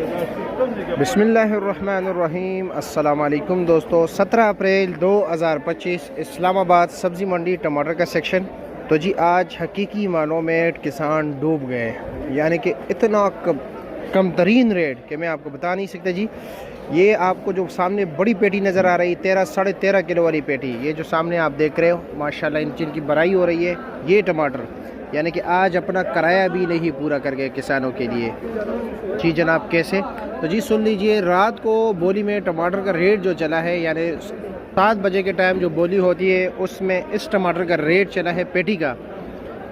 बिस्मिल्लाहिर्रहमानिर्रहीम। अस्सलाम वालेकुम दोस्तों। 17 अप्रैल 2025 इस्लामाबाद सब्ज़ी मंडी टमाटर का सेक्शन। तो जी आज हकीकी मानों में किसान डूब गए, यानी कि इतना कम तरीन रेट कि मैं आपको बता नहीं सकता जी। ये आपको जो सामने बड़ी पेटी नज़र आ रही है 13-13.5 किलो वाली पेटी, ये जो सामने आप देख रहे हो माशाल्लाह इनकी बराई हो रही है। ये टमाटर यानी कि आज अपना किराया भी नहीं पूरा कर गए किसानों के लिए। जी जनाब, कैसे? तो जी सुन लीजिए, रात को बोली में टमाटर का रेट जो चला है, यानी 7 बजे के टाइम जो बोली होती है उसमें इस टमाटर का रेट चला है पेटी का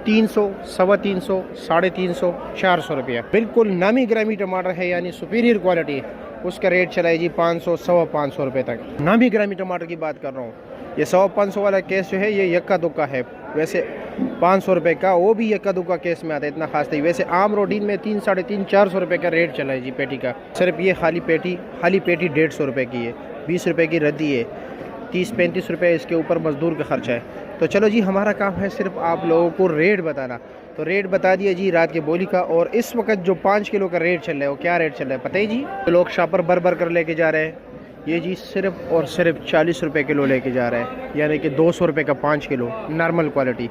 300, 350, 350, 400 रुपया। बिल्कुल नामी ग्रामी टमाटर है, यानी सुपीरियर क्वालिटी, उसका रेट चला है जी 500, 550 रुपये तक। नामी ग्रामी टमाटर की बात कर रहा हूँ। ये 100-500 वाला केस जो है ये यक्का दुक्का है। वैसे 500 रुपये का वो भी यक्का दुक्का केस में आता है, इतना खास नहीं। वैसे आम रोटीन में 300, 350, 400 रुपये का रेट चला है जी पेटी का। सिर्फ ये खाली पेटी 150 रुपये की है, 20 रुपये की रद्दी है, 30-35 रुपये इसके ऊपर मजदूर का खर्चा है। तो चलो जी, हमारा काम है सिर्फ आप लोगों को रेट बताना। तो रेट बता दिया जी रात के बोली का। और इस वक्त जो 5 किलो का रेट चल रहा है वो क्या रेट चल रहा है पता ही जी? तो लोग शॉपर भर कर लेके जा रहे हैं, ये जी सिर्फ और सिर्फ 40 रुपये किलो लेके जा रहा है, यानी कि 200 रुपये का 5 किलो नॉर्मल क्वालिटी।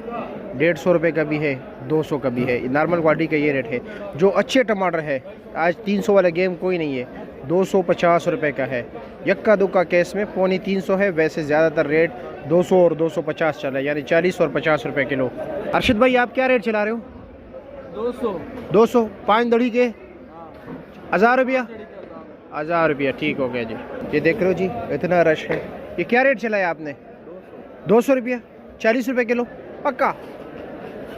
150 रुपये का भी है, 200 का भी है। नॉर्मल क्वालिटी का ये रेट है। जो अच्छे टमाटर है, आज 300 वाला गेम कोई नहीं है, 250 रुपये का है। यक्का दुक्का केस में 250 है, वैसे ज़्यादातर रेट 200 और 250 चला है, यानी 40 और 50 रुपये किलो। अर्शद भाई आप क्या रेट चला रहे हो? 200 5 दड़ी के 1000 रुपया, 1000 रुपया। ठीक हो गया जी। ये देख रहे हो जी इतना रश है। ये क्या रेट चला है आपने? 200 रुपया, 40 रुपये किलो पक्का।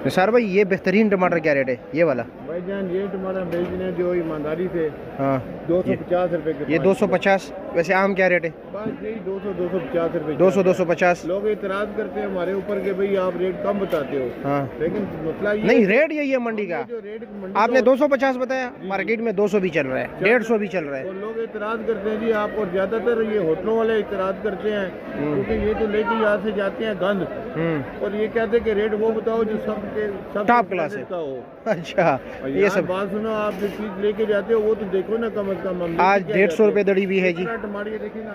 निसार भाई ये बेहतरीन टमाटर क्या रेट है ये वाला? भाईजान ये टमाटर बेचने जो ईमानदारी से, हाँ 250 रुपए के। ये 250। वैसे आम क्या रेट है? बस यही 200-250 रुपए। 200-250। लोग इतराज करते हैं हमारे ऊपर के भाई आप रेट कम बताते हो। हाँ लेकिन मसला ये नहीं, रेट यही है मंडी का। जो रेट आपने 250 बताया, मार्केट में 200 भी चल रहा है, 150 भी चल रहा है। तो लोग इतराज करते हैं जी आप, और ज्यादातर ये होटलों वाले इतराज करते हैं क्योंकि ये तो लेके यहाँ से जाते हैं गंद, और ये कहते हैं कि रेट वो बताओ जो सब टॉप क्लास है। का हो। अच्छा ये सब बात सुनो, आप जो चीज लेके जाते हो वो तो देखो ना कम से कम। आज 150 रुपये दड़ी भी है जी। टमाटर ये देखिए ना,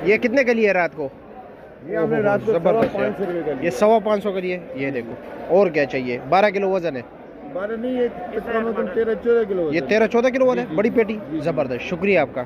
ये कितने का लिया रात को? ये हमने रात को 500 रुपये का। ये 550 का लिए। ये देखो और क्या चाहिए? 12 किलो वजन है। 12 नहीं, ये 13-14 किलो। ये 13-14 किलो वाला है, बड़ी पेटी। ज़बरदस्त, शुक्रिया आपका।